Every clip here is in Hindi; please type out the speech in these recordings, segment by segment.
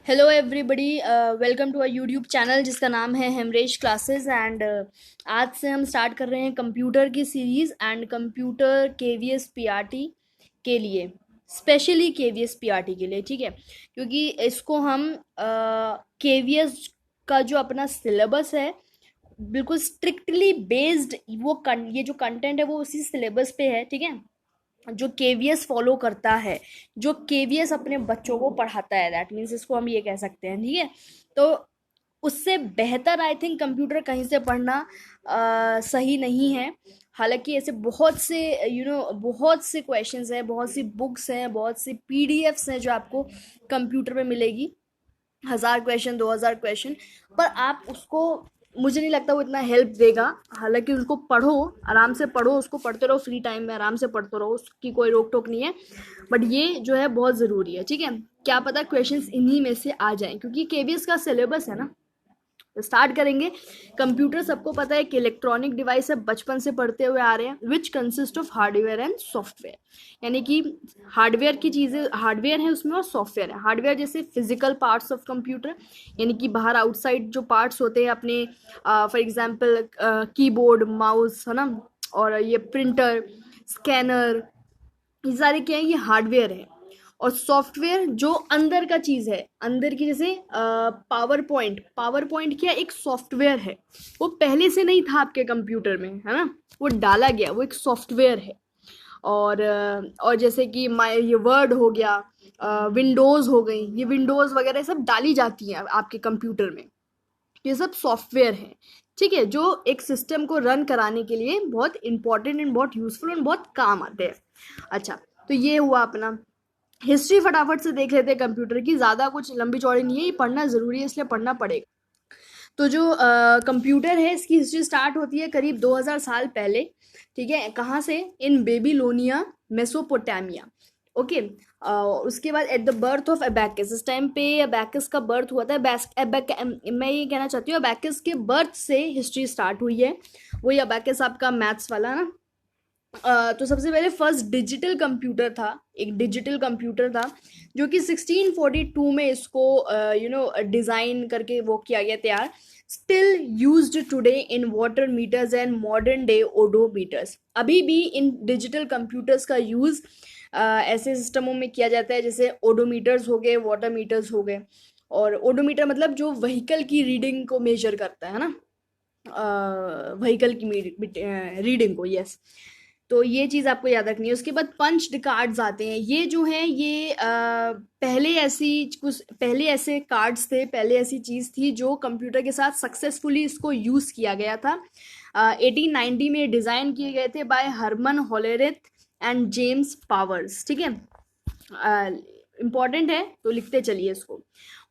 Hello everybody, welcome to a YouTube channel जिसका नाम है हेमरेश क्लासेस। एंड आज से हम स्टार्ट कर रहे हैं कंप्यूटर की series and computer KVS PRT के लिए, स्पेशली केवीएस पीआरटी के लिए। ठीक है, क्योंकि इसको हम केवीएस का जो अपना सिलेबस है बिल्कुल स्ट्रिक्टली बेस्ड, ये जो कंटेंट है वो उसी सिलेबस पे है। ठीक है, जो केवीएस फॉलो करता है, जो केवीएस अपने बच्चों को पढ़ाता है, दैट मीन्स इसको हम ये कह सकते हैं। ठीक है, तो उससे बेहतर आई थिंक कंप्यूटर कहीं से पढ़ना सही नहीं है। हालांकि ऐसे बहुत से बहुत से क्वेश्चंस हैं, बहुत सी बुक्स हैं, बहुत सी पीडीएफ्स हैं जो आपको कंप्यूटर में मिलेगी। 1000 क्वेश्चन, 2000 क्वेश्चन, पर आप उसको, मुझे नहीं लगता वो इतना हेल्प देगा। हालांकि उसको पढ़ो, आराम से पढ़ो, उसको पढ़ते रहो, फ्री टाइम में आराम से पढ़ते रहो, उसकी कोई रोक टोक नहीं है। बट ये जो है बहुत ज़रूरी है। ठीक है, क्या पता क्वेश्चंस इन्हीं में से आ जाएं, क्योंकि केवीएस का सिलेबस है ना। स्टार्ट करेंगे। कंप्यूटर सबको पता है कि इलेक्ट्रॉनिक डिवाइस है, बचपन से पढ़ते हुए आ रहे हैं, which consist of hardware and software. यानी कि हार्डवेयर की चीज़ें, हार्डवेयर है उसमें और सॉफ्टवेयर है। हार्डवेयर जैसे फिजिकल पार्ट्स ऑफ कंप्यूटर, यानी कि बाहर आउटसाइड जो पार्ट्स होते हैं अपने, फॉर एग्जांपल कीबोर्ड, माउस, है ना, और ये प्रिंटर, स्कैनर, ये सारे क्या है, ये हार्डवेयर है। और सॉफ्टवेयर जो अंदर का चीज़ है, अंदर की, जैसे पावर पॉइंट। पावर पॉइंट क्या, एक सॉफ्टवेयर है, वो पहले से नहीं था आपके कंप्यूटर में, है ना, वो डाला गया, वो एक सॉफ्टवेयर है। और जैसे कि माई ये वर्ड हो गया, विंडोज़ हो गई, ये विंडोज़ वगैरह सब डाली जाती हैं आपके कंप्यूटर में। ये सब सॉफ्टवेयर है। ठीक है, जो एक सिस्टम को रन कराने के लिए बहुत इंपॉर्टेंट एंड बहुत यूजफुल और बहुत काम आते हैं। अच्छा, तो ये हुआ अपना हिस्ट्री। फटाफट से देख लेते हैं कंप्यूटर की, ज़्यादा कुछ लंबी चौड़ी नहीं है, ये पढ़ना ज़रूरी है इसलिए पढ़ना पड़ेगा। तो जो कंप्यूटर है, इसकी हिस्ट्री स्टार्ट होती है करीब 2000 साल पहले। ठीक है, कहाँ से? इन बेबीलोनिया, मेसोपोटामिया। ओके, उसके बाद at the birth of abacus, इस टाइम पे अबैकस का बर्थ हुआ था। मैं ये कहना चाहती हूँ, अबैकस के बर्थ से हिस्ट्री स्टार्ट हुई है। वही अबैकस आपका मैथ्स वाला ना। तो सबसे पहले फर्स्ट डिजिटल कंप्यूटर था, एक डिजिटल कंप्यूटर था, जो कि 1642 में इसको डिज़ाइन करके वो किया गया तैयार। Still used today in water meters and modern day odometers. अभी भी इन डिजिटल कंप्यूटर्स का यूज़ ऐसे सिस्टमों में किया जाता है, जैसे ओडोमीटर्स हो गए, वाटर मीटर्स हो गए। और ओडोमीटर मतलब जो व्हीकल की रीडिंग को मेजर करता है ना, व्हीकल की रीडिंग को, यस। तो ये चीज़ आपको याद रखनी है। उसके बाद पंच्ड कार्ड्स आते हैं। ये जो है ये पहले ऐसे कार्ड्स थे, पहले ऐसी चीज़ थी जो कंप्यूटर के साथ सक्सेसफुली इसको यूज़ किया गया था। 1890 में डिज़ाइन किए गए थे by Herman Hollerith and James Powers. ठीक है, इम्पॉर्टेंट है तो लिखते चलिए इसको।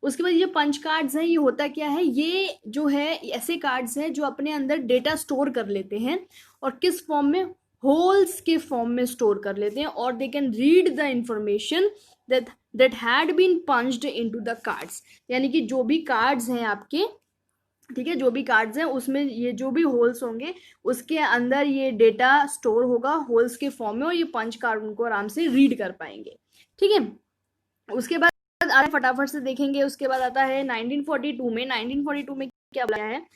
उसके बाद ये पंच कार्ड्स हैं, ये होता क्या है, ये जो है ऐसे कार्ड्स हैं जो अपने अंदर डेटा स्टोर कर लेते हैं, और किस फॉर्म में? होल्स के फॉर्म में स्टोर कर लेते हैं, और they can read the information that had been punched into the cards. यानी कि जो भी कार्ड्स हैं आपके, ठीक है, जो भी कार्ड्स हैं उसमें ये जो भी होल्स होंगे उसके अंदर ये डेटा स्टोर होगा होल्स के फॉर्म में, और ये पंच कार्ड उनको आराम से रीड कर पाएंगे। ठीक है, उसके बाद आगे फटाफट से देखेंगे। उसके बाद आता है 1942 में। 1942 में क्या बनाया है?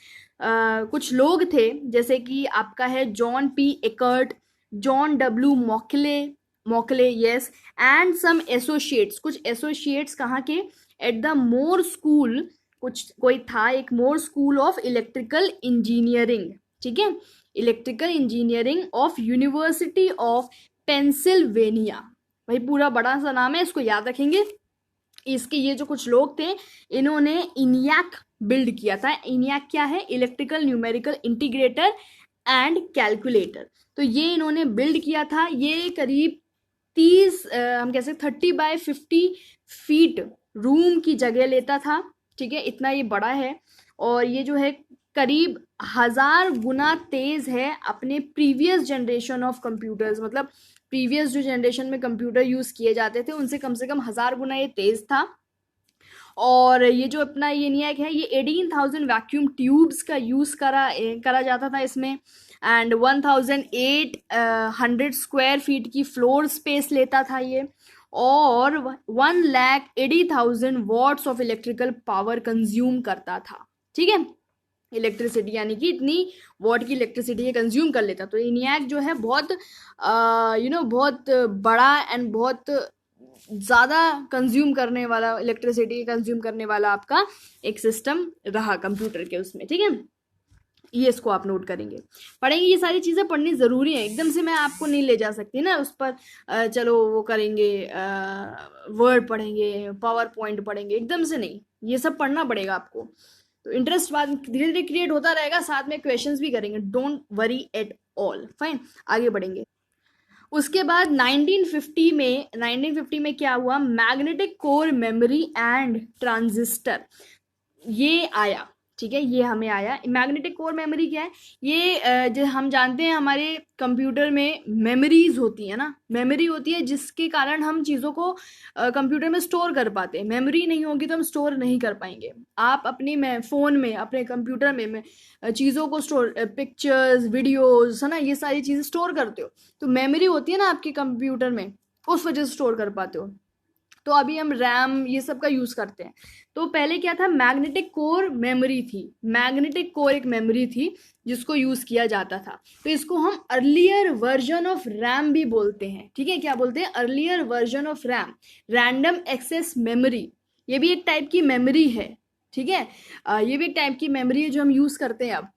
कुछ लोग थे, जैसे कि आपका है John P Eckert, John W Mauchly, Mauchly, yes, and some associates. कुछ एसोसिएट्स कहाँ के? एट द मोर स्कूल, कुछ कोई था, एक मोर स्कूल ऑफ इलेक्ट्रिकल इंजीनियरिंग। ठीक है, electrical engineering of university of Pennsylvania. भाई पूरा बड़ा सा नाम है, इसको याद रखेंगे। इसके ये जो कुछ लोग थे, इन्होंने इनियाक बिल्ड किया था। इनियाक क्या है? Electrical numerical integrator and calculator. तो ये इन्होंने बिल्ड किया था। ये करीब 30, हम कह सकते 30 बाय 50 फीट रूम की जगह लेता था। ठीक है, इतना ये बड़ा है। और ये जो है करीब 1000 गुना तेज है अपने प्रीवियस जनरेशन ऑफ कंप्यूटर्स। मतलब प्रीवियस जो जनरेशन में कंप्यूटर यूज़ किए जाते थे उनसे कम से कम 1000 गुना ये तेज़ था। और ये जो अपना ये नियक है, ये 18,000 वैक्यूम ट्यूब्स का यूज़ करा जाता था इसमें। एंड 1800 स्क्वायर फीट की फ्लोर स्पेस लेता था ये। और 1,80,000 watts of electrical power consume करता था। ठीक है, इलेक्ट्रिसिटी यानी कि इतनी वॉट की इलेक्ट्रिसिटी ये कंज्यूम कर लेता। तो ENIAC जो है बहुत बहुत बड़ा एंड बहुत ज़्यादा कंज्यूम करने वाला, इलेक्ट्रिसिटी कंज्यूम करने वाला आपका एक सिस्टम रहा कंप्यूटर के उसमें। ठीक है, ये इसको आप नोट करेंगे, पढ़ेंगे। ये सारी चीज़ें पढ़नी ज़रूरी है, एकदम से मैं आपको नहीं ले जा सकती ना उस पर। चलो वो करेंगे, वर्ड पढ़ेंगे, पावर पॉइंट पढ़ेंगे, एकदम से नहीं, ये सब पढ़ना पड़ेगा आपको। तो इंटरेस्ट बाद धीरे धीरे क्रिएट होता रहेगा, साथ में क्वेश्चंस भी करेंगे, don't worry at all. Fine, आगे बढ़ेंगे। उसके बाद 1950 में क्या हुआ, magnetic core memory and transistor ये आया। ठीक है, ये हमें आया। मैग्नेटिक कोर मेमोरी क्या है, ये जो हम जानते हैं हमारे कंप्यूटर में मेमोरीज होती है ना, मेमोरी होती है जिसके कारण हम चीज़ों को कंप्यूटर में स्टोर कर पाते हैं। मेमोरी नहीं होगी तो हम स्टोर नहीं कर पाएंगे। आप अपनी फ़ोन में, अपने कंप्यूटर में चीज़ों को स्टोर, पिक्चर्स, वीडियोस, है ना, ये सारी चीज़ें स्टोर करते हो। तो मेमोरी होती है ना आपके कंप्यूटर में, उस वजह से स्टोर कर पाते हो। तो अभी हम रैम ये सब का यूज़ करते हैं। तो पहले क्या था, मैग्नेटिक कोर मेमोरी थी। मैग्नेटिक कोर एक मेमोरी थी जिसको यूज़ किया जाता था। तो इसको हम अर्लियर वर्जन ऑफ रैम भी बोलते हैं। ठीक है, क्या बोलते हैं, earlier version of RAM, random access memory. ये भी एक टाइप की मेमोरी है। ठीक है, ये भी एक टाइप की मेमोरी है जो हम यूज़ करते हैं अब।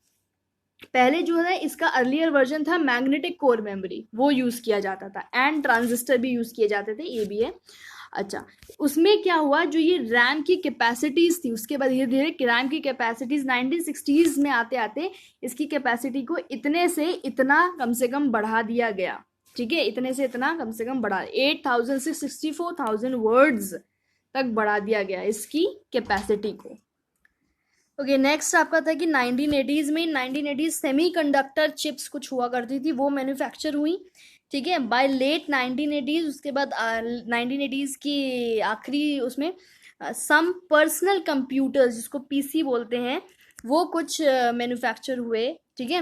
पहले जो है इसका अर्लियर वर्जन था मैग्नेटिक कोर मेमोरी, वो यूज़ किया जाता था, एंड ट्रांजिस्टर भी यूज़ किए जाते थे, ये भी है। अच्छा, उसमें क्या हुआ, जो ये रैम की कैपेसिटीज़ थी, उसके बाद धीरे धीरे रैम की कैपेसिटीज़ 1960s में आते आते इसकी कैपेसिटी को इतने से इतना कम से कम बढ़ा दिया गया। ठीक है, इतने से इतना कम से कम बढ़ा, 8,000 से 64,000 वर्ड्स तक बढ़ा दिया गया इसकी कैपेसिटी को। ओके, नेक्स्ट आपका था कि 1980s में, 1980s सेमीकंडक्टर चिप्स कुछ हुआ करती थी, वो मैन्युफैक्चर हुई। ठीक है, बाय लेट 1980s, उसके बाद 1980s की आखिरी उसमें सम पर्सनल कंप्यूटर्स जिसको PC बोलते हैं, वो कुछ मैन्युफैक्चर हुए। ठीक है,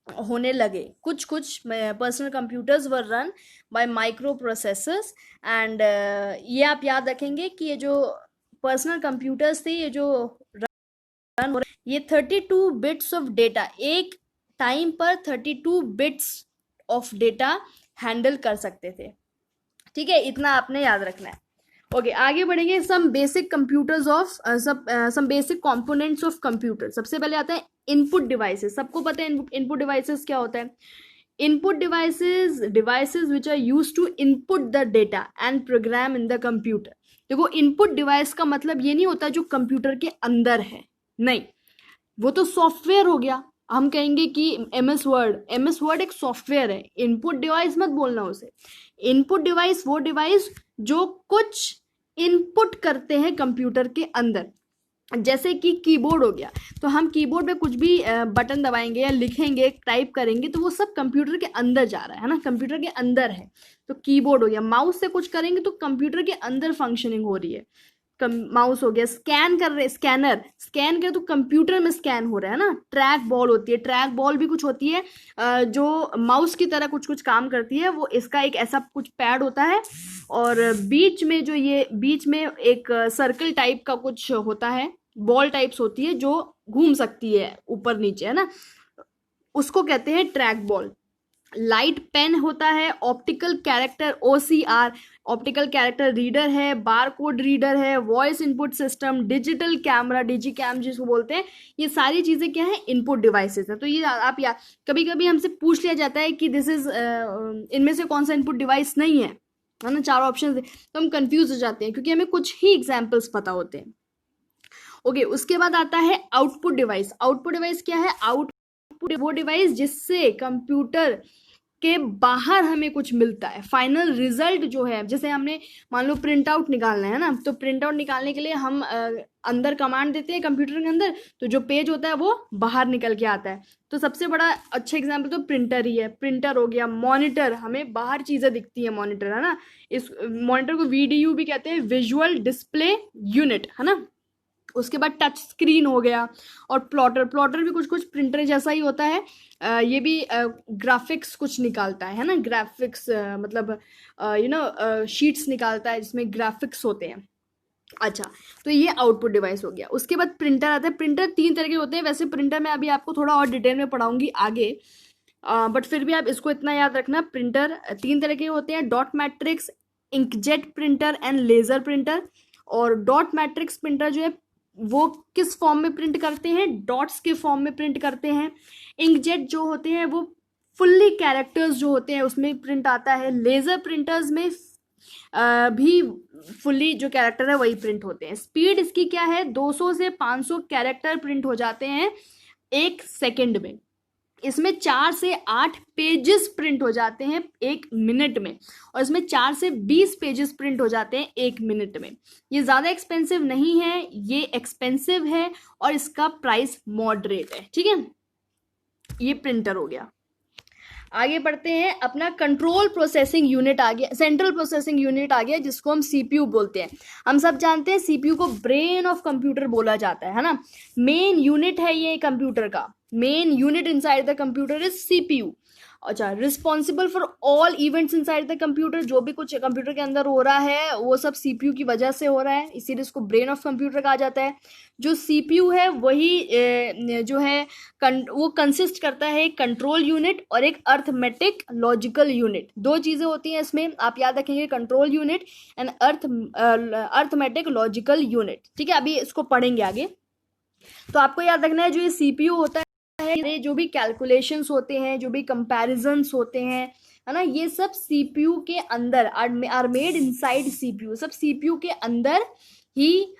होने लगे। कुछ personal computers were run by micro processors and ये आप याद रखेंगे कि ये जो पर्सनल कंप्यूटर्स थे, ये जो ये 32 बिट्स ऑफ डेटा, एक टाइम पर 32 बिट्स ऑफ डेटा हैंडल कर सकते थे। ठीक है, इतना आपने याद रखना है। ओके, आगे बढ़ेंगे। Some basic computers of some basic components of computer. सबसे पहले आता है इनपुट डिवाइसेस। सबको पता है इनपुट डिवाइसेस क्या होता है। Input devices which are used to input the data and program in the computer. देखो, इनपुट डिवाइस का मतलब ये नहीं होता जो कंप्यूटर के अंदर है, नहीं, वो तो सॉफ्टवेयर हो गया। हम कहेंगे कि MS वर्ड एक सॉफ्टवेयर है, इनपुट डिवाइस मत बोलना उसे। इनपुट डिवाइस वो डिवाइस जो कुछ इनपुट करते हैं कंप्यूटर के अंदर, जैसे कि कीबोर्ड हो गया। तो हम कीबोर्ड पे कुछ भी बटन दबाएंगे या लिखेंगे, टाइप करेंगे, तो वो सब कंप्यूटर के अंदर जा रहा है ना, कंप्यूटर के अंदर है। तो कीबोर्ड हो गया। माउस से कुछ करेंगे तो कंप्यूटर के अंदर फंक्शनिंग हो रही है। माउस हो गया। स्कैन कर रहे, स्कैन कर तो कंप्यूटर में स्कैन हो रहा है ना। ट्रैक बॉल होती है, ट्रैक बॉल भी कुछ होती है जो माउस की तरह कुछ काम करती है। वो इसका एक ऐसा कुछ पैड होता है और बीच में जो ये बीच में एक सर्कल टाइप का कुछ होता है, बॉल टाइप्स होती है जो घूम सकती है ऊपर नीचे, है ना, उसको कहते हैं ट्रैक बॉल। लाइट पेन होता है। Optical character OCR, optical character reader है। बार कोड रीडर है। Voice input system, digital camera, digicam जिसको बोलते हैं, ये सारी चीज़ें क्या है, इनपुट डिवाइसेस है। तो ये आप कभी कभी हमसे पूछ लिया जाता है कि दिस इज इनमें से कौन सा इनपुट डिवाइस नहीं है ना, 4 ऑप्शन, तो हम कंफ्यूज हो जाते हैं क्योंकि हमें कुछ ही एग्जाम्पल्स पता होते हैं। ओके, उसके बाद आता है आउटपुट डिवाइस। आउटपुट डिवाइस क्या है, आउटपुट वो डिवाइस जिससे कंप्यूटर के बाहर हमें कुछ मिलता है, फाइनल रिजल्ट जो है। जैसे हमने मान लो प्रिंट आउट निकालना है ना, तो प्रिंट आउट निकालने के लिए हम अंदर कमांड देते हैं कंप्यूटर के अंदर, तो जो पेज होता है वो बाहर निकल के आता है। तो सबसे बड़ा अच्छा एग्जांपल तो प्रिंटर ही है। प्रिंटर हो गया। मॉनिटर, हमें बाहर चीज़ें दिखती है, मॉनिटर, है ना। इस मॉनिटर को VDU भी कहते हैं, विजुअल डिस्प्ले यूनिट, है ना। उसके बाद टच स्क्रीन हो गया, और प्लॉटर, प्लॉटर भी कुछ कुछ प्रिंटर जैसा ही होता है। ये भी ग्राफिक्स कुछ निकालता है ना, ग्राफिक्स मतलब शीट्स निकालता है जिसमें ग्राफिक्स होते हैं। अच्छा, तो ये आउटपुट डिवाइस हो गया। उसके बाद प्रिंटर आता है। प्रिंटर 3 तरह के होते हैं, वैसे प्रिंटर मैं अभी आपको थोड़ा और डिटेल में पढ़ाऊंगी आगे, बट फिर भी आप इसको इतना याद रखना, प्रिंटर 3 तरह के होते हैं, dot matrix, inkjet printer and laser printer. और डॉट मैट्रिक्स प्रिंटर जो है वो किस फॉर्म में प्रिंट करते हैं, डॉट्स के फॉर्म में प्रिंट करते हैं। इंकजेट जो होते हैं वो फुल्ली कैरेक्टर्स जो होते हैं उसमें प्रिंट आता है। लेजर प्रिंटर्स में भी फुल्ली जो कैरेक्टर है वही प्रिंट होते हैं। स्पीड इसकी क्या है, 200 से 500 कैरेक्टर प्रिंट हो जाते हैं 1 सेकेंड में। इसमें 4 से 8 पेजेस प्रिंट हो जाते हैं 1 मिनट में, और इसमें 4 से 20 पेजेस प्रिंट हो जाते हैं 1 मिनट में। ये ज़्यादा एक्सपेंसिव नहीं है, ये एक्सपेंसिव है, और इसका प्राइस मॉडरेट है। ठीक है, ये प्रिंटर हो गया। आगे बढ़ते हैं, अपना कंट्रोल प्रोसेसिंग यूनिट आ गया, सेंट्रल प्रोसेसिंग यूनिट आ गया, जिसको हम सीपीयू बोलते हैं। हम सब जानते हैं सीपीयू को ब्रेन ऑफ कंप्यूटर बोला जाता है ना। मेन यूनिट है ये कंप्यूटर का, main unit inside the computer is CPU. अच्छा, responsible for all events inside the computer, जो भी कुछ कंप्यूटर के अंदर हो रहा है वो सब सीपीयू की वजह से हो रहा है, इसीलिए इसको ब्रेन ऑफ कंप्यूटर कहा जाता है। जो सीपीयू है वही जो है वो कंसिस्ट करता है एक कंट्रोल यूनिट और एक अर्थमेटिक लॉजिकल यूनिट। 2 चीज़ें होती हैं इसमें, आप याद रखेंगे, control unit and arithmetic logical unit. ठीक है, अभी इसको पढ़ेंगे आगे। तो आपको याद रखना है, जो ये सीपीयू होता है, ये जो भी कैलकुलेशंस होते हैं, जो भी कंपैरिजंस होते हैं, है ना, ये सब सीपीयू के अंदर आर मेड इनसाइड सीपीयू। सब सीपीयू के अंदर ही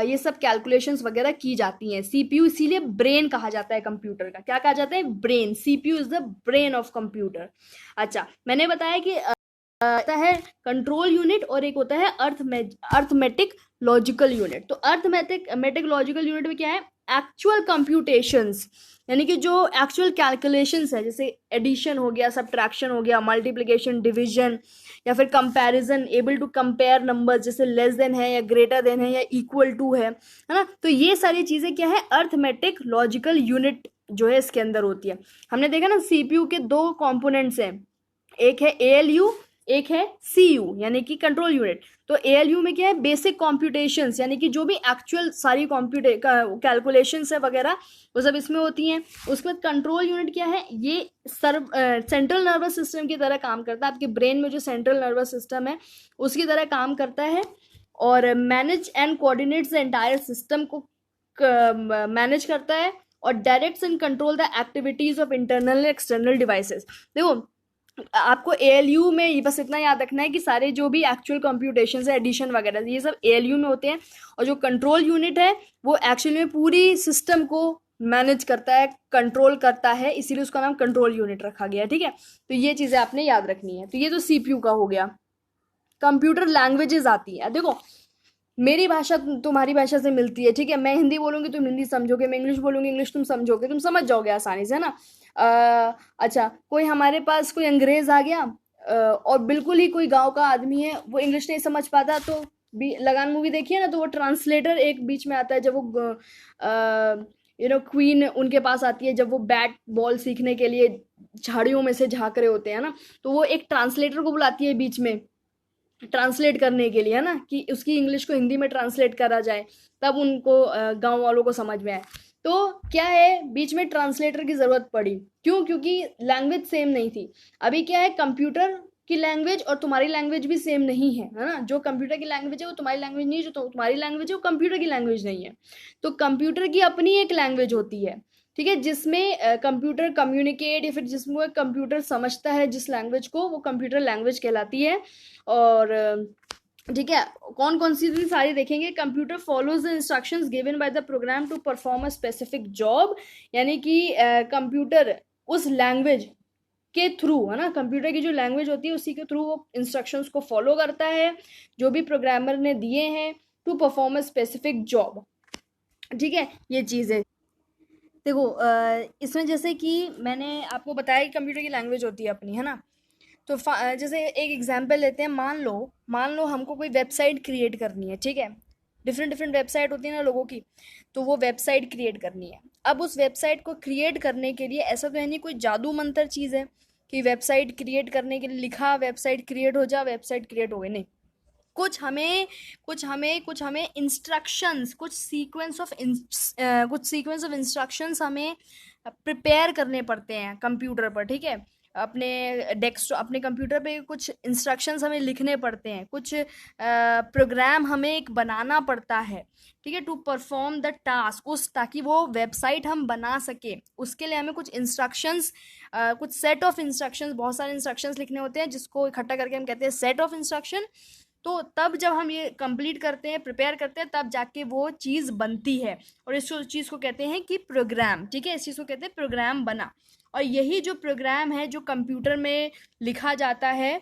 ये सब कैलकुलेशंस वगैरह की जाती हैं। सीपीयू इसीलिए ब्रेन कहा जाता है कंप्यूटर का। क्या कहा जाता है, brain. CPU is the brain of computer. अच्छा, मैंने बताया कि होता है कंट्रोल यूनिट और एक होता है अर्थमेटिक लॉजिकल यूनिट। तो अर्थमेटिक लॉजिकल यूनिट में क्या है, एक्चुअल कंप्यूटेशंस, यानी कि जो एक्चुअल कैलकुलेशंस है, जैसे एडिशन हो गया, सब्ट्रैक्शन हो गया, मल्टीप्लिकेशन, डिवीजन, या फिर comparison, able to compare numbers, जैसे लेस देन है या ग्रेटर देन है या इक्वल टू है ना। तो ये सारी चीज़ें क्या है, अर्थमेटिक लॉजिकल यूनिट जो है इसके अंदर होती है। हमने देखा ना, सीपीयू के 2 कंपोनेंट्स हैं, एक है एएलयू, एक है सीयू यानी कि कंट्रोल यूनिट। तो एएलयू में क्या है, बेसिक कॉम्प्यूटेशंस, यानी कि जो भी एक्चुअल सारी कैलकुलेशंस है वगैरह वो सब इसमें होती हैं। उसके बाद कंट्रोल यूनिट क्या है, ये सेंट्रल नर्वस सिस्टम की तरह काम करता है। आपके ब्रेन में जो सेंट्रल नर्वस सिस्टम है उसकी तरह काम करता है, और manage and coordinates the entire system को मैनेज करता है, और directs and control the activities of internal and external devices. देखो, आपको एएलयू में ये बस इतना याद रखना है कि सारे जो भी एक्चुअल कंप्यूटेशन है, एडिशन वगैरह, ये सब एएलयू में होते हैं, और जो कंट्रोल यूनिट है वो एक्चुअली में पूरी सिस्टम को मैनेज करता है, कंट्रोल करता है, इसीलिए उसका नाम कंट्रोल यूनिट रखा गया है। ठीक है, तो ये चीज़ें आपने याद रखनी है। तो ये तो सीपीयू का हो गया। कंप्यूटर लैंग्वेजेस आती है। देखो, मेरी भाषा तुम्हारी भाषा से मिलती है, ठीक है, मैं हिंदी बोलूँगी तुम हिंदी समझोगे, मैं इंग्लिश बोलूँगी इंग्लिश तुम समझोगे, तुम समझ जाओगे आसानी से, है ना। अच्छा, कोई हमारे पास कोई अंग्रेज आ गया, और बिल्कुल ही कोई गांव का आदमी है, वो इंग्लिश नहीं समझ पाता, तो भी लगान मूवी देखिए ना, तो वो ट्रांसलेटर एक बीच में आता है, जब वो क्वीन उनके पास आती है, जब वो बैट बॉल सीखने के लिए झाड़ियों में से झाँक रहे होते हैं ना, तो वो एक ट्रांसलेटर को बुलाती है बीच में ट्रांसलेट करने के लिए, है ना, कि उसकी इंग्लिश को हिंदी में ट्रांसलेट करा जाए, तब उनको गांव वालों को समझ में आए। तो क्या है, बीच में ट्रांसलेटर की ज़रूरत पड़ी, क्यों, क्योंकि लैंग्वेज सेम नहीं थी। अभी क्या है, कंप्यूटर की लैंग्वेज और तुम्हारी लैंग्वेज भी सेम नहीं है ना। जो कंप्यूटर की लैंग्वेज है वो तुम्हारी लैंग्वेज नहीं है, जो तुम्हारी लैंग्वेज है वो कंप्यूटर की लैंग्वेज नहीं है। तो कंप्यूटर की अपनी एक लैंग्वेज होती है, ठीक है, जिसमें कंप्यूटर कम्युनिकेट, या फिर जिसमें कंप्यूटर समझता है जिस लैंग्वेज को, वो कंप्यूटर लैंग्वेज कहलाती है। और ठीक है, कौन कौन सी सारी देखेंगे। Computer follows the instructions given by the program to perform a specific job, यानी कि कंप्यूटर उस लैंग्वेज के थ्रू, है ना, कंप्यूटर की जो लैंग्वेज होती है उसी के थ्रू वो इंस्ट्रक्शंस को फॉलो करता है जो भी प्रोग्रामर ने दिए हैं, to perform a specific job. ठीक है, ये चीज़ है। देखो, इसमें जैसे कि मैंने आपको बताया कि कंप्यूटर की लैंग्वेज होती है अपनी, है ना। तो जैसे एक एग्जांपल लेते हैं, मान लो हमको कोई वेबसाइट क्रिएट करनी है, ठीक है। डिफरेंट डिफरेंट वेबसाइट होती है ना लोगों की, तो वो वेबसाइट क्रिएट करनी है। अब उस वेबसाइट को क्रिएट करने के लिए ऐसा तो है नहीं कोई जादू मंतर चीज़ है कि वेबसाइट क्रिएट करने के लिए लिखा वेबसाइट क्रिएट हो जा, वेबसाइट क्रिएट हो गई, नहीं। कुछ हमें इंस्ट्रक्शंस, कुछ सीक्वेंस ऑफ इंस्ट्रक्शंस हमें प्रिपेयर करने पड़ते हैं कंप्यूटर पर, ठीक है। अपने कंप्यूटर पे कुछ इंस्ट्रक्शंस हमें लिखने पड़ते हैं, कुछ प्रोग्राम हमें एक बनाना पड़ता है, ठीक है, टू परफॉर्म द टास्क, उस ताकि वो वेबसाइट हम बना सके। उसके लिए हमें कुछ इंस्ट्रक्शंस, कुछ सेट ऑफ इंस्ट्रक्शंस, बहुत सारे इंस्ट्रक्शंस लिखने होते हैं जिसको इकट्ठा करके हम कहते हैं सेट ऑफ इंस्ट्रक्शन। तो तब जब हम ये कंप्लीट करते हैं, प्रिपेयर करते हैं, तब जाके वो चीज़ बनती है, और इस चीज़ को कहते हैं कि प्रोग्राम, ठीक है, इस चीज़ को कहते हैं प्रोग्राम बना। और यही जो प्रोग्राम है जो कंप्यूटर में लिखा जाता है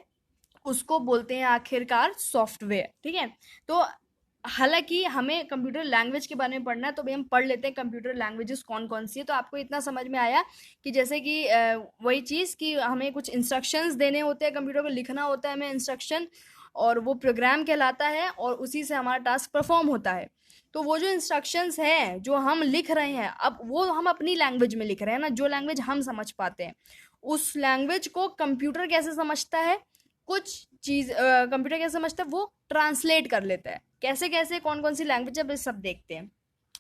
उसको बोलते हैं आखिरकार सॉफ्टवेयर, ठीक है। तो हालांकि हमें कंप्यूटर लैंग्वेज के बारे में पढ़ना है, तो भाई हम पढ़ लेते हैं कंप्यूटर लैंग्वेजेस कौन कौन सी है। तो आपको इतना समझ में आया कि जैसे कि वही चीज़ कि हमें कुछ इंस्ट्रक्शंस देने होते हैं, कंप्यूटर को लिखना होता है हमें इंस्ट्रक्शन, और वो प्रोग्राम कहलाता है, और उसी से हमारा टास्क परफॉर्म होता है। तो वो जो इंस्ट्रक्शंस हैं जो हम लिख रहे हैं, अब वो हम अपनी लैंग्वेज में लिख रहे हैं ना, जो लैंग्वेज हम समझ पाते हैं, उस लैंग्वेज को कंप्यूटर कैसे समझता है, कुछ चीज़ कंप्यूटर कैसे समझता है, वो ट्रांसलेट कर लेता है। कैसे कैसे, कौन कौन सी लैंग्वेज, अब सब देखते हैं।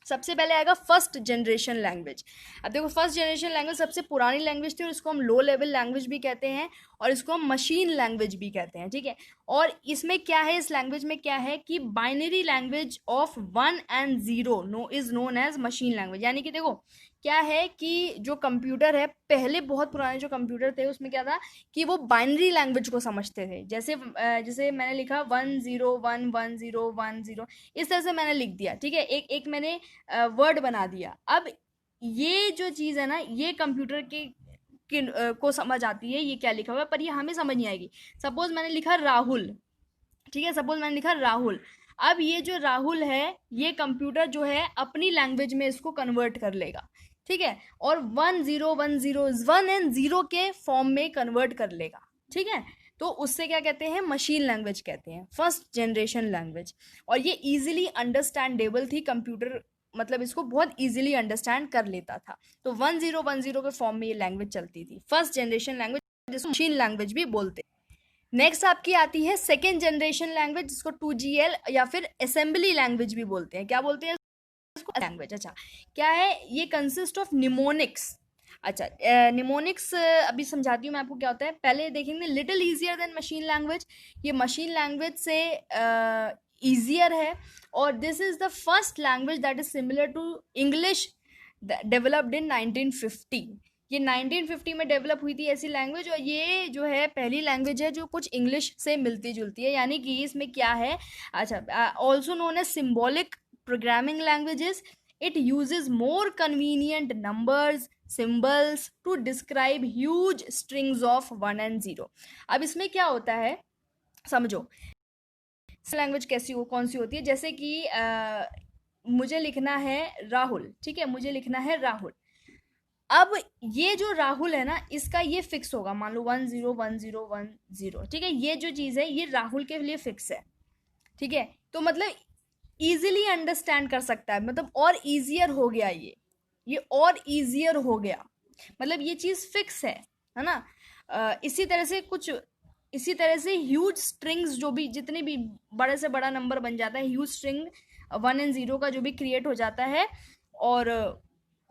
सबसे पहले आएगा फर्स्ट जनरेशन लैंग्वेज। अब देखो, फर्स्ट जनरेशन लैंग्वेज सबसे पुरानी लैंग्वेज थी, और इसको हम लो लेवल लैंग्वेज भी कहते हैं, और इसको हम मशीन लैंग्वेज भी कहते हैं, ठीक है। और इसमें क्या है, इस लैंग्वेज में क्या है कि binary language of 1 and 0 is known as machine language. यानी कि देखो क्या है कि जो कंप्यूटर है, पहले बहुत पुराने जो कंप्यूटर थे उसमें क्या था कि वो बाइनरी लैंग्वेज को समझते थे। जैसे मैंने लिखा 1 0 1 1 0 1 0, इस तरह से मैंने लिख दिया, ठीक है, एक एक मैंने वर्ड बना दिया। अब ये जो चीज़ है ना, ये कंप्यूटर को समझ आती है ये क्या लिखा हुआ है, पर ये हमें समझ नहीं आएगी। सपोज मैंने लिखा राहुल, ठीक है, सपोज मैंने लिखा राहुल। अब ये जो राहुल है, ये कंप्यूटर जो है अपनी लैंग्वेज में इसको कन्वर्ट कर लेगा, ठीक है, और 1 0 1 0 1 and 0 के फॉर्म में कन्वर्ट कर लेगा, ठीक है। तो उससे क्या कहते हैं, मशीन लैंग्वेज कहते हैं, फर्स्ट जनरेशन लैंग्वेज। और ये इजीली अंडरस्टैंडेबल थी, कंप्यूटर मतलब इसको बहुत इजीली अंडरस्टैंड कर लेता था। तो 1 0 1 0 के फॉर्म में ये लैंग्वेज चलती थी, फर्स्ट जनरेशन लैंग्वेज, जिसको मशीन लैंग्वेज भी बोलते हैं। नेक्स्ट आपकी आती है सेकेंड जनरेशन लैंग्वेज, जिसको 2GL या फिर असेंबली लैंग्वेज भी बोलते हैं। क्या बोलते हैं इसको, लैंग्वेज। अच्छा, क्या है ये, कंसिस्ट ऑफ निमोनिक्स। अच्छा, निमोनिक्स अभी समझाती हूँ मैं आपको क्या होता है। पहले देखेंगे little easier than machine language, ये मशीन लैंग्वेज से ईजियर है, और this is the first language that is similar to English, developed in 1950। ये 1950 में डेवलप हुई थी ऐसी लैंग्वेज, और ये जो है पहली लैंग्वेज है जो कुछ इंग्लिश से मिलती जुलती है। यानी कि इसमें क्या है, अच्छा, also known as symbolic programming languages, it uses more convenient numbers, symbols to describe huge strings of 1 and 0। अब इसमें क्या होता है समझो, लैंग्वेज कौन सी होती है, जैसे कि मुझे लिखना है राहुल, ठीक है, मुझे लिखना है राहुल। अब ये जो राहुल है ना, इसका ये फिक्स होगा, मान लो 1 0 1 0 1 0, ठीक है, ये जो चीज़ है ये राहुल के लिए फिक्स है, ठीक है। तो मतलब इजीली अंडरस्टैंड कर सकता है, मतलब और इजियर हो गया ये और इजियर हो गया, मतलब ये चीज़ फिक्स है ना। इसी तरह से ह्यूज स्ट्रिंग्स, जो भी जितने भी बड़े से बड़ा नंबर बन जाता है, ह्यूज स्ट्रिंग 1 and 0 का जो भी क्रिएट हो जाता है, और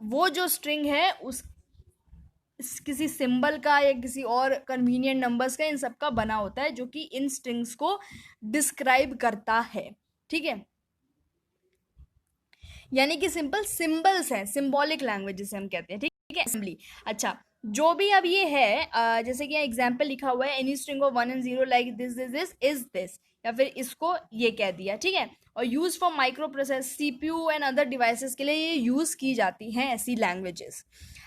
वो जो स्ट्रिंग है उस किसी सिंबल का या किसी और कन्वीनियंट नंबर्स का, इन सब का बना होता है, जो कि इन स्ट्रिंग्स को डिस्क्राइब करता है, ठीक है। यानी कि सिंपल सिंबल्स हैं, सिंबॉलिक लैंग्वेज जिसे हम कहते हैं, ठीक है, असेंबली। अच्छा, जो भी अब ये है, जैसे कि एग्जाम्पल लिखा हुआ है, any string of 1 and 0 like this this this is this, या फिर इसको ये कह दिया, ठीक है। और use for micro process, CPU and other devices के लिए ये यूज की जाती हैं ऐसी लैंग्वेजेस।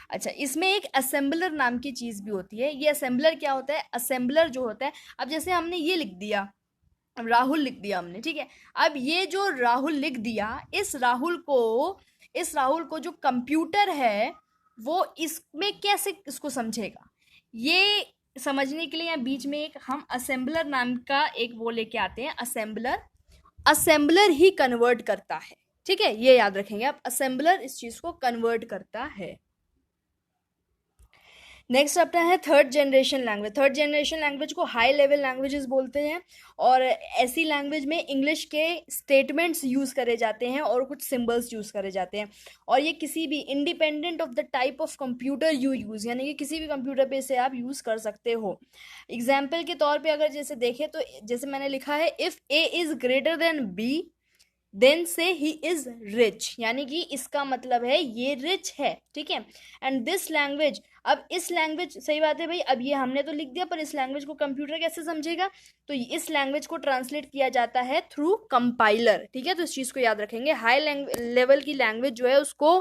अच्छा, इसमें एक असेंबलर नाम की चीज़ भी होती है। ये असेंबलर क्या होता है, असेंबलर जो होता है, अब जैसे हमने ये लिख दिया, राहुल लिख दिया हमने, ठीक है। अब ये जो राहुल लिख दिया, इस राहुल को जो कंप्यूटर है वो इसमें कैसे इसको समझेगा, ये समझने के लिए यहाँ बीच में एक हम असेंबलर नाम का एक वो लेके आते हैं, असेंबलर। असेंबलर ही कन्वर्ट करता है। ठीक है, ये याद रखेंगे आप, असेंबलर इस चीज को कन्वर्ट करता है। नेक्स्ट आता है third generation language. Third generation language को हाई लेवल लैंग्वेजेस बोलते हैं, और ऐसी लैंग्वेज में इंग्लिश के स्टेटमेंट्स यूज़ करे जाते हैं और कुछ सिंबल्स यूज़ करे जाते हैं, और ये किसी भी independent of the type of computer you use, यानी कि किसी भी कंप्यूटर पे इसे आप यूज़ कर सकते हो। एग्जाम्पल के तौर पे अगर जैसे देखें तो जैसे मैंने लिखा है, if A is greater than B then से ही इज रिच, यानी कि इसका मतलब है ये रिच है। ठीक है, एंड दिस लैंग्वेज, अब इस लैंग्वेज, सही बात है भाई, अब ये हमने तो लिख दिया, पर इस लैंग्वेज को कंप्यूटर कैसे समझेगा, तो इस लैंग्वेज को ट्रांसलेट किया जाता है थ्रू कंपाइलर। ठीक है, तो इस चीज़ को याद रखेंगे, हाई लेवल की लैंग्वेज जो है उसको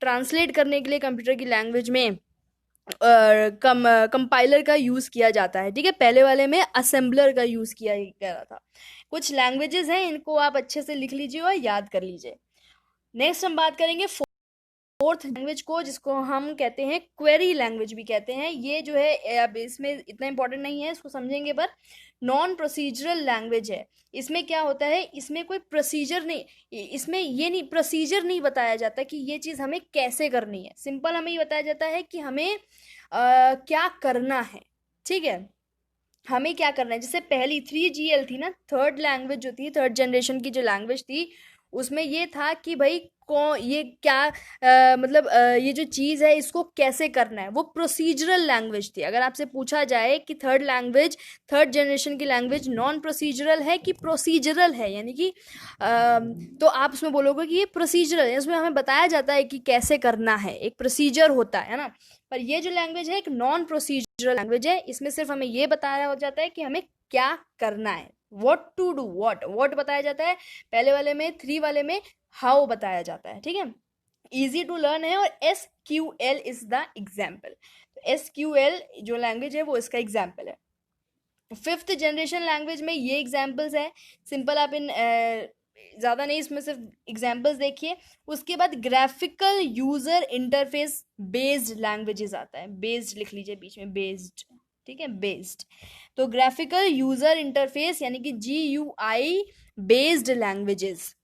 ट्रांसलेट करने के लिए कंप्यूटर की लैंग्वेज में कंपाइलर का यूज़ किया जाता है। ठीक है, पहले वाले में असेंबलर का यूज़ किया गया था। कुछ लैंग्वेजेस हैं, इनको आप अच्छे से लिख लीजिए और याद कर लीजिए। नेक्स्ट हम बात करेंगे फोर्थ लैंग्वेज को, जिसको हम कहते हैं क्वेरी लैंग्वेज भी कहते हैं। ये जो है अब इसमें इतना इंपॉर्टेंट नहीं है, इसको समझेंगे, पर नॉन प्रोसीजरल लैंग्वेज है। इसमें क्या होता है, इसमें कोई प्रोसीजर नहीं, इसमें ये नहीं, प्रोसीजर नहीं बताया जाता कि ये चीज़ हमें कैसे करनी है। सिंपल हमें ये बताया जाता है कि हमें क्या करना है। ठीक है, हमें क्या करना है। जैसे पहली 3GL थी ना, थर्ड लैंग्वेज जो थी, थर्ड जनरेशन की जो लैंग्वेज थी, उसमें ये था कि भाई ये क्या मतलब ये जो चीज़ है इसको कैसे करना है, वो प्रोसीजरल लैंग्वेज थी। अगर आपसे पूछा जाए कि थर्ड जनरेशन की लैंग्वेज नॉन प्रोसीजरल है कि प्रोसीजरल है, यानी कि तो आप उसमें बोलोगे कि ये प्रोसीजरल है, इसमें हमें बताया जाता है कि कैसे करना है, एक प्रोसीजर होता है ना। पर ये जो लैंग्वेज है एक नॉन प्रोसीजरल लैंग्वेज है, इसमें सिर्फ हमें ये बताया जाता है कि हमें क्या करना है, व्हाट टू डू, व्हाट बताया जाता है। पहले वाले में, 3 वाले में हाउ बताया जाता है। ठीक है, इजी टू लर्न है, और SQL इज द एग्जाम्पल। तो SQL जो लैंग्वेज है वो इसका एग्जाम्पल है। फिफ्थ जनरेशन लैंग्वेज में ये एग्जाम्पल्स है, सिंपल आप इन ज़्यादा नहीं, इसमें सिर्फ एग्जाम्पल्स देखिए। उसके बाद graphical user interface based languages आता है, बेस्ड लिख लीजिए बीच में, बेस्ड। ठीक है, बेस्ड, तो ग्राफिकल यूज़र इंटरफेस यानी कि GUI बेस्ड लैंग्वेजेस।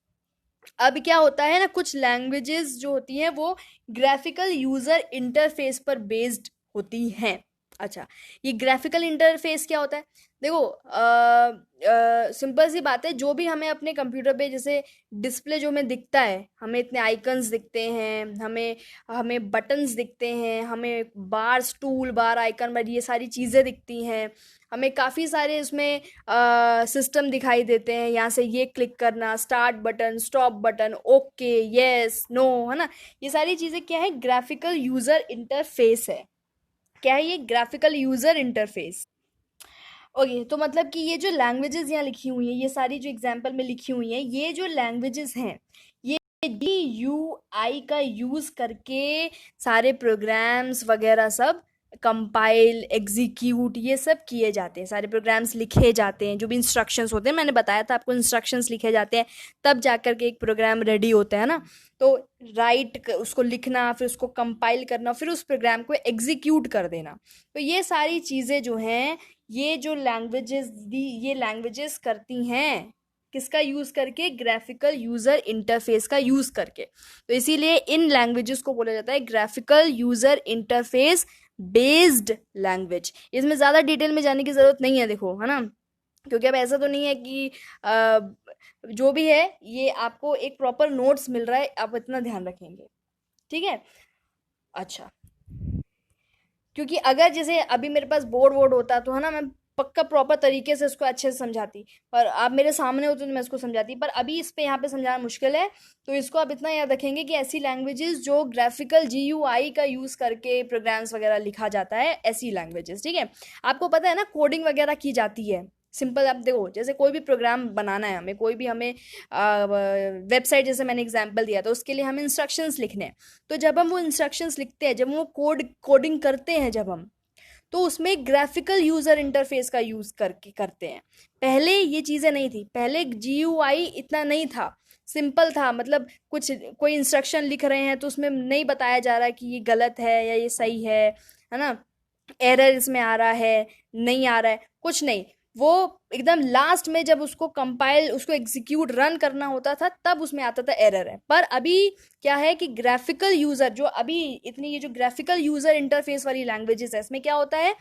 अब क्या होता है ना, कुछ लैंग्वेजेस जो होती हैं वो ग्राफिकल यूज़र इंटरफेस पर बेस्ड होती हैं। अच्छा, ये ग्राफिकल इंटरफेस क्या होता है, देखो सिंपल सी बात है, जो भी हमें अपने कंप्यूटर पे जैसे डिस्प्ले जो हमें दिखता है, हमें इतने आइकन्स दिखते हैं, हमें हमें बटन्स दिखते हैं, हमें बार्स, टूल बार, आइकन बार, ये सारी चीज़ें दिखती हैं, हमें काफ़ी सारे उसमें सिस्टम दिखाई देते हैं। यहाँ से ये क्लिक करना, start button, stop button, okay, yes, no, है ना, ये सारी चीज़ें क्या है, ग्राफिकल यूज़र इंटरफेस है। क्या है ये, ग्राफिकल यूज़र इंटरफेस। ओके, तो मतलब कि ये जो लैंग्वेजेस यहाँ लिखी हुई हैं, ये सारी जो एग्जाम्पल में लिखी हुई हैं, ये जो लैंग्वेजेस हैं, ये GUI का यूज़ करके सारे प्रोग्राम्स वगैरह सब कंपाइल, एग्जीक्यूट, ये सब किए जाते हैं, सारे प्रोग्राम्स लिखे जाते हैं, जो भी इंस्ट्रक्शंस होते हैं, मैंने बताया था आपको, इंस्ट्रक्शंस लिखे जाते हैं, तब जा कर के एक प्रोग्राम रेडी होता है ना। तो राइट उसको लिखना, फिर उसको कंपाइल करना, फिर उस प्रोग्राम को एग्जीक्यूट कर देना। तो ये सारी चीज़ें जो हैं, ये जो ये लैंग्वेजेस करती हैं, किसका यूज़ करके, ग्राफिकल यूज़र इंटरफेस का यूज़ करके। तो इसीलिए इन लैंग्वेजेस को बोला जाता है graphical user interface based language. इसमें ज़्यादा डिटेल में जाने की ज़रूरत नहीं है, देखो, है ना, क्योंकि अब ऐसा तो नहीं है कि जो भी है ये आपको एक प्रॉपर नोट्स मिल रहा है, आप इतना ध्यान रखेंगे। ठीक है, अच्छा, क्योंकि अगर जैसे अभी मेरे पास बोर्ड वोर्ड होता तो है ना, मैं पक्का प्रॉपर तरीके से इसको अच्छे से समझाती, पर आप मेरे सामने होते तो मैं इसको समझाती, पर अभी इस पे यहाँ पे समझाना मुश्किल है। तो इसको आप इतना याद रखेंगे कि ऐसी लैंग्वेजेस जो ग्राफिकल GUI का यूज़ करके प्रोग्राम्स वगैरह लिखा जाता है, ऐसी लैंग्वेजेस। ठीक है, आपको पता है ना, कोडिंग वगैरह की जाती है। सिंपल, आप देखो, जैसे कोई भी प्रोग्राम बनाना है हमें, कोई भी हमें वेबसाइट, जैसे मैंने एग्जांपल दिया, तो उसके लिए हमें इंस्ट्रक्शंस लिखने हैं। तो जब हम वो इंस्ट्रक्शंस लिखते हैं, जब वो कोडिंग करते हैं, जब हम, तो उसमें ग्राफिकल यूज़र इंटरफेस का यूज़ करके करते हैं। पहले ये चीज़ें नहीं थी, पहले GUI इतना नहीं था, सिंपल था, मतलब कुछ कोई इंस्ट्रक्शन लिख रहे हैं तो उसमें नहीं बताया जा रहा कि ये गलत है या ये सही है ना, एरर इसमें आ रहा है, नहीं आ रहा है, कुछ नहीं। वो एकदम लास्ट में जब उसको कंपाइल, उसको एग्जीक्यूट रन करना होता था, तब उसमें आता था एरर है। पर अभी क्या है कि ग्राफिकल यूज़र जो अभी इतनी, ये जो ग्राफिकल यूज़र इंटरफेस वाली लैंग्वेजेस है, इसमें क्या होता है,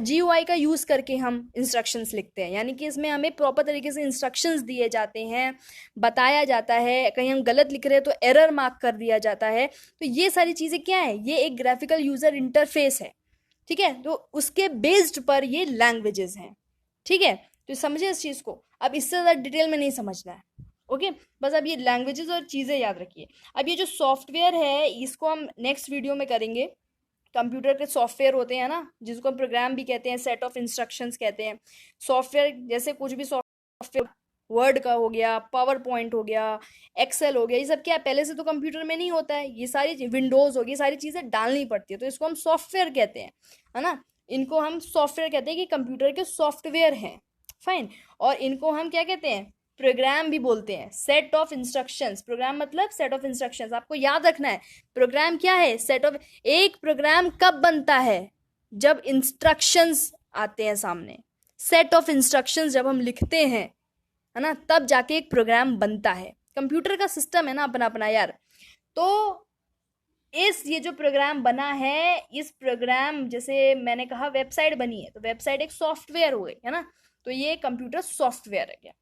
GUI का यूज़ करके हम इंस्ट्रक्शंस लिखते हैं। यानी कि इसमें हमें प्रॉपर तरीके से इंस्ट्रक्शंस दिए जाते हैं, बताया जाता है, कहीं हम गलत लिख रहे हैं तो एरर मार्क कर दिया जाता है। तो ये सारी चीज़ें क्या है, ये एक ग्राफिकल यूज़र इंटरफेस है, ठीक है। तो उसके बेस्ड पर ये लैंग्वेजेस हैं, ठीक है। तो समझे इस चीज़ को, अब इससे ज़्यादा डिटेल में नहीं समझना है, ओके। बस अब ये लैंग्वेजेस और चीज़ें याद रखिए। अब ये जो सॉफ्टवेयर है, इसको हम नेक्स्ट वीडियो में करेंगे। कंप्यूटर के सॉफ्टवेयर होते हैं ना, जिसको हम प्रोग्राम भी कहते हैं, सेट ऑफ इंस्ट्रक्शंस कहते हैं। सॉफ्टवेयर जैसे कुछ भी सॉफ्टवेयर, वर्ड का हो गया, पावर पॉइंट हो गया, एक्सेल हो गया, ये सब क्या है, पहले से तो कंप्यूटर में नहीं होता है। ये सारी विंडोज़ हो गई, सारी चीज़ें डालनी पड़ती है, तो इसको हम सॉफ्टवेयर कहते हैं, है ना। इनको हम सॉफ्टवेयर कहते हैं कि कंप्यूटर के सॉफ्टवेयर हैं, फाइन। और इनको हम क्या कहते हैं, प्रोग्राम भी बोलते हैं। सेट ऑफ इंस्ट्रक्शंस, प्रोग्राम मतलब सेट ऑफ इंस्ट्रक्शंस, आपको याद रखना है। प्रोग्राम क्या है, सेट ऑफ। एक प्रोग्राम कब बनता है, जब इंस्ट्रक्शंस आते हैं सामने। सेट ऑफ इंस्ट्रक्शंस जब हम लिखते हैं, है ना, तब जाके एक प्रोग्राम बनता है। कंप्यूटर का सिस्टम है ना अपना अपना यार। तो ये जो प्रोग्राम बना है, इस प्रोग्राम, जैसे मैंने कहा वेबसाइट बनी है, तो वेबसाइट एक सॉफ्टवेयर हो गई, है ना। तो ये कंप्यूटर सॉफ्टवेयर है क्या।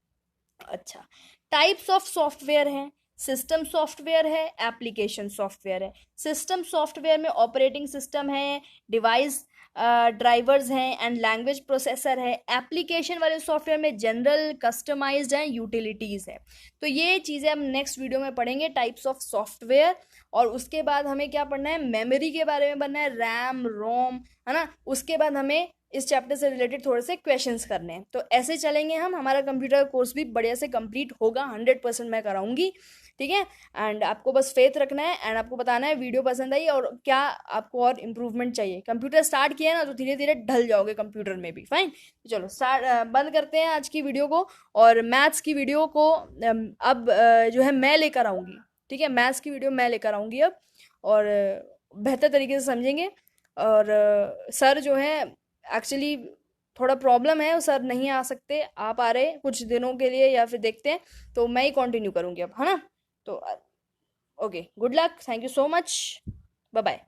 अच्छा, टाइप्स ऑफ सॉफ्टवेयर हैं। सिस्टम सॉफ्टवेयर है, एप्लीकेशन सॉफ्टवेयर है। सिस्टम सॉफ्टवेयर में ऑपरेटिंग सिस्टम है, डिवाइस ड्राइवर्स हैं एंड लैंग्वेज प्रोसेसर है। एप्लीकेशन वाले सॉफ्टवेयर में जनरल, कस्टमाइज्ड हैं, यूटिलिटीज़ है। तो ये चीज़ें हम नेक्स्ट वीडियो में पढ़ेंगे, टाइप्स ऑफ सॉफ्टवेयर। और उसके बाद हमें क्या पढ़ना है, मेमोरी के बारे में पढ़ना है, रैम रोम, है ना। उसके बाद हमें इस चैप्टर से रिलेटेड थोड़े से क्वेश्चंस करने हैं। तो ऐसे चलेंगे हम, हमारा कंप्यूटर कोर्स भी बढ़िया से कंप्लीट होगा, 100% मैं कराऊंगी, ठीक है। एंड आपको बस फेथ रखना है, एंड आपको बताना है वीडियो पसंद आई और क्या आपको और इम्प्रूवमेंट चाहिए। कंप्यूटर स्टार्ट किया है ना, तो धीरे धीरे ढल जाओगे कंप्यूटर में भी, फाइन। तो चलो स्टार्ट, बंद करते हैं आज की वीडियो को। और मैथ्स की वीडियो को अब जो है मैं लेकर आऊँगी, ठीक है। मैथ्स की वीडियो मैं लेकर आऊँगी अब, और बेहतर तरीके से समझेंगे। और सर जो है, एक्चुअली थोड़ा प्रॉब्लम है, सर नहीं आ सकते, आप आ रहे कुछ दिनों के लिए या फिर देखते हैं, तो मैं ही कंटिन्यू करूँगी अब, है ना। तो okay, good luck, thank you so much, bye bye.